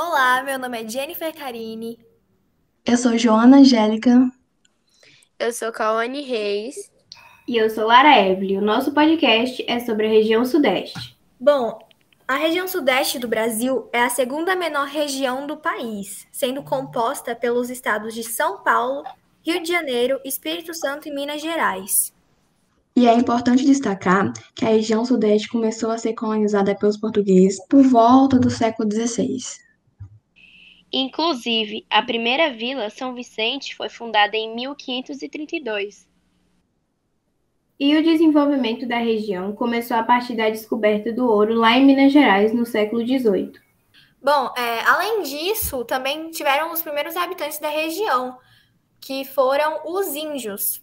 Olá, meu nome é Jennifer Carini. Eu sou Joana Angélica. Eu sou Cauane Reis. E eu sou Lara Evelyn. O nosso podcast é sobre a região Sudeste. Bom, a região sudeste do Brasil é a segunda menor região do país, sendo composta pelos estados de São Paulo, Rio de Janeiro, Espírito Santo e Minas Gerais. E é importante destacar que a região Sudeste começou a ser colonizada pelos portugueses por volta do século XVI. Inclusive, a primeira vila, São Vicente, foi fundada em 1532. E o desenvolvimento da região começou a partir da descoberta do ouro lá em Minas Gerais, no século XVIII. Bom, além disso, também tiveram os primeiros habitantes da região, que foram os índios.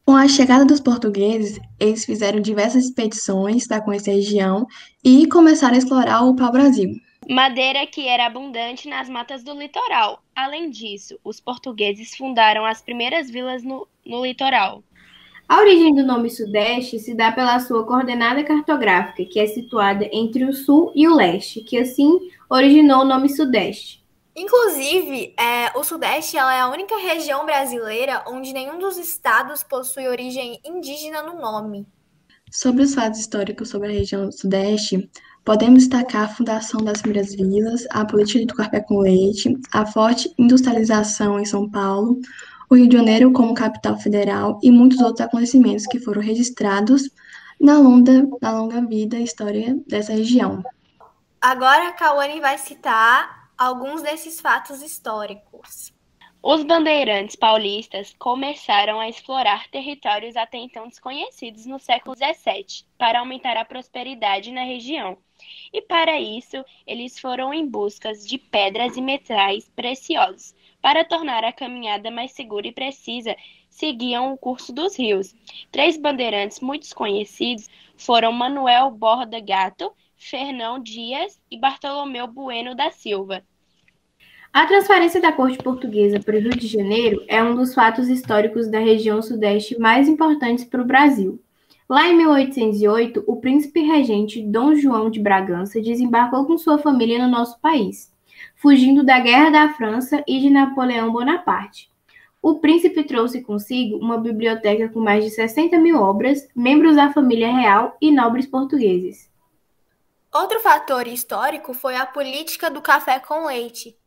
Com a chegada dos portugueses, eles fizeram diversas expedições para conhecer a região e começaram a explorar o pau-brasil. Madeira que era abundante nas matas do litoral. Além disso, os portugueses fundaram as primeiras vilas no litoral. A origem do nome Sudeste se dá pela sua coordenada cartográfica, que é situada entre o sul e o leste, que assim originou o nome Sudeste. Inclusive, o Sudeste ela é a única região brasileira onde nenhum dos estados possui origem indígena no nome. Sobre os fatos históricos sobre a região Sudeste, podemos destacar a fundação das primeiras vilas, a política do café com leite, a forte industrialização em São Paulo, o Rio de Janeiro como capital federal e muitos outros acontecimentos que foram registrados na longa vida e história dessa região. Agora, a Cauane vai citar alguns desses fatos históricos. Os bandeirantes paulistas começaram a explorar territórios até então desconhecidos no século XVII para aumentar a prosperidade na região. E para isso, eles foram em busca de pedras e metais preciosos. Para tornar a caminhada mais segura e precisa, seguiam o curso dos rios. Três bandeirantes muito desconhecidos foram Manuel Borda Gato, Fernão Dias e Bartolomeu Bueno da Silva. A transferência da corte portuguesa para o Rio de Janeiro é um dos fatos históricos da região Sudeste mais importantes para o Brasil. Lá em 1808, o príncipe regente Dom João de Bragança desembarcou com sua família no nosso país, fugindo da Guerra da França e de Napoleão Bonaparte. O príncipe trouxe consigo uma biblioteca com mais de 60 mil obras, membros da família real e nobres portugueses. Outro fator histórico foi a política do café com leite,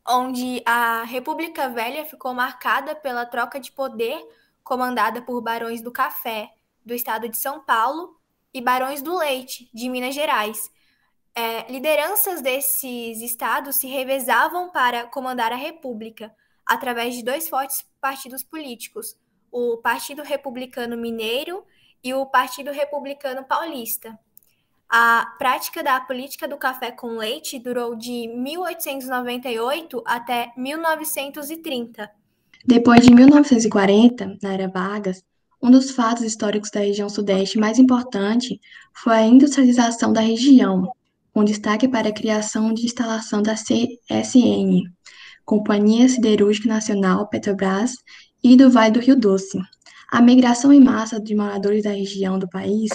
onde a República Velha ficou marcada pela troca de poder comandada por barões do café do estado de São Paulo e barões do leite de Minas Gerais. Lideranças desses estados se revezavam para comandar a República através de dois fortes partidos políticos, o Partido Republicano Mineiro e o Partido Republicano Paulista. A prática da política do café com leite durou de 1898 até 1930. Depois de 1940, na Era Vargas, um dos fatos históricos da região Sudeste mais importante foi a industrialização da região, com destaque para a criação de instalação da CSN, Companhia Siderúrgica Nacional Petrobras, e do Vale do Rio Doce. A migração em massa de moradores da região do país,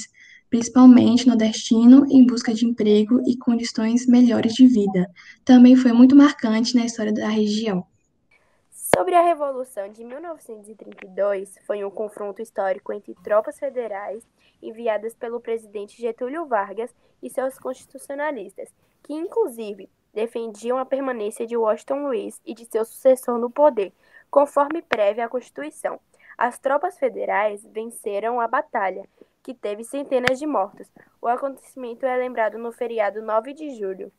principalmente nordestino, em busca de emprego e condições melhores de vida, também foi muito marcante na história da região. Sobre a Revolução de 1932, foi um confronto histórico entre tropas federais enviadas pelo presidente Getúlio Vargas e seus constitucionalistas, que inclusive defendiam a permanência de Washington Luiz e de seu sucessor no poder, conforme prevê a Constituição. As tropas federais venceram a batalha, que teve centenas de mortos. O acontecimento é lembrado no feriado 9 de julho.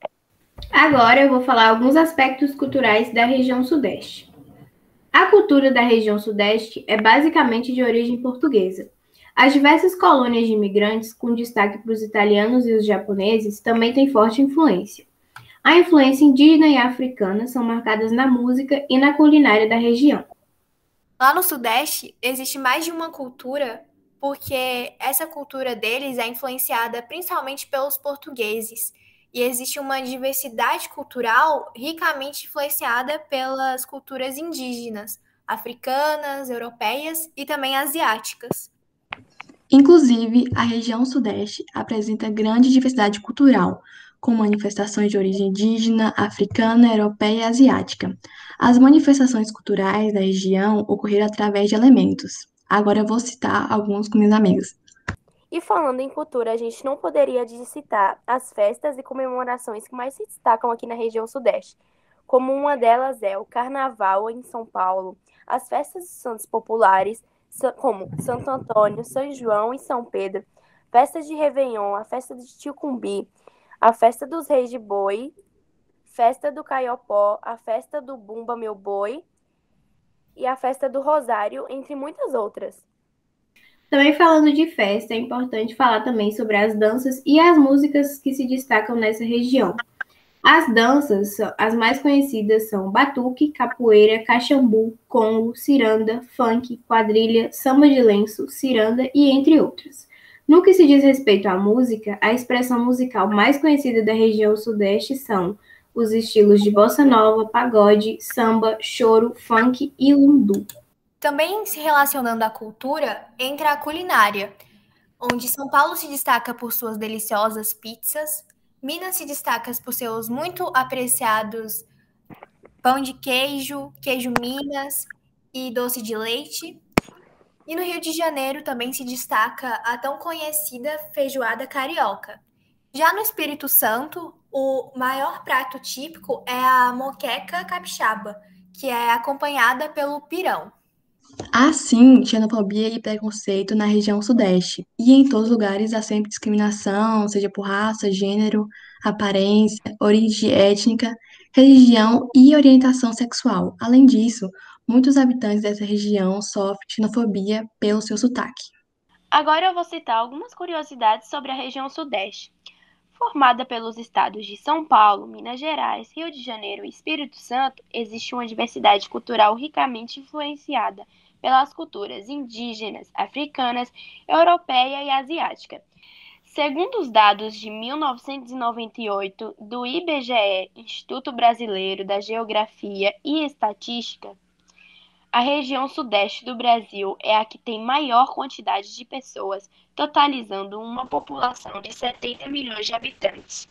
Agora eu vou falar alguns aspectos culturais da região Sudeste. A cultura da região Sudeste é basicamente de origem portuguesa. As diversas colônias de imigrantes, com destaque para os italianos e os japoneses, também têm forte influência. A influência indígena e africana são marcadas na música e na culinária da região. Lá no Sudeste, existe mais de uma cultura, porque essa cultura deles é influenciada principalmente pelos portugueses. E existe uma diversidade cultural ricamente influenciada pelas culturas indígenas, africanas, europeias e também asiáticas. Inclusive, a região Sudeste apresenta grande diversidade cultural, com manifestações de origem indígena, africana, europeia e asiática. As manifestações culturais da região ocorreram através de elementos. Agora eu vou citar alguns com meus amigos. E falando em cultura, a gente não poderia de citar as festas e comemorações que mais se destacam aqui na região Sudeste, como uma delas é o Carnaval em São Paulo, as festas de santos populares, como Santo Antônio, São João e São Pedro, festas de Réveillon, a festa de Ticumbi, a festa dos Reis de Boi, festa do Caiopó, a festa do Bumba Meu Boi e a festa do Rosário, entre muitas outras. Também falando de festa, é importante falar também sobre as danças e as músicas que se destacam nessa região. As danças, as mais conhecidas são batuque, capoeira, caxambu, congo, ciranda, funk, quadrilha, samba de lenço, ciranda e entre outras. No que se diz respeito à música, a expressão musical mais conhecida da região sudeste são os estilos de bossa nova, pagode, samba, choro, funk e lundu. Também se relacionando à cultura, entra a culinária, onde São Paulo se destaca por suas deliciosas pizzas, Minas se destaca por seus muito apreciados pão de queijo, queijo Minas e doce de leite. E no Rio de Janeiro também se destaca a tão conhecida feijoada carioca. Já no Espírito Santo, o maior prato típico é a moqueca capixaba, que é acompanhada pelo pirão. Há sim xenofobia e preconceito na região sudeste, e em todos os lugares há sempre discriminação, seja por raça, gênero, aparência, origem étnica, religião e orientação sexual. Além disso, muitos habitantes dessa região sofrem xenofobia pelo seu sotaque. Agora eu vou citar algumas curiosidades sobre a região Sudeste. Formada pelos estados de São Paulo, Minas Gerais, Rio de Janeiro e Espírito Santo, existe uma diversidade cultural ricamente influenciada pelas culturas indígenas, africanas, europeia e asiática. Segundo os dados de 1998 do IBGE, Instituto Brasileiro da Geografia e Estatística, a região sudeste do Brasil é a que tem maior quantidade de pessoas, totalizando uma população de 70 milhões de habitantes.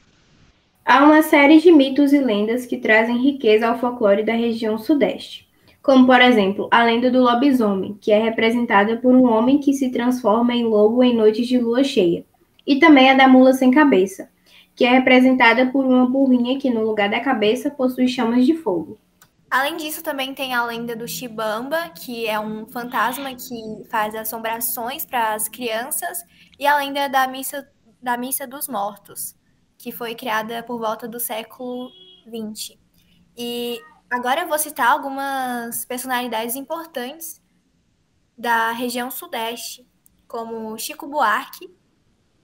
Há uma série de mitos e lendas que trazem riqueza ao folclore da região sudeste, como, por exemplo, a lenda do lobisomem, que é representada por um homem que se transforma em lobo em noites de lua cheia, e também a da mula sem cabeça, que é representada por uma burrinha que, no lugar da cabeça, possui chamas de fogo. Além disso, também tem a lenda do Chibamba, que é um fantasma que faz assombrações para as crianças, e a lenda da Missa dos Mortos, que foi criada por volta do século XX. E agora eu vou citar algumas personalidades importantes da região sudeste, como Chico Buarque,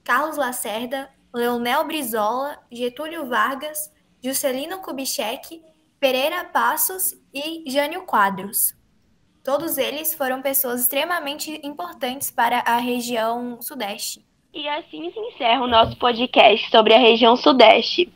Carlos Lacerda, Leonel Brizola, Getúlio Vargas, Juscelino Kubitschek, Pereira Passos e Jânio Quadros. Todos eles foram pessoas extremamente importantes para a região sudeste. E assim se encerra o nosso podcast sobre a região Sudeste.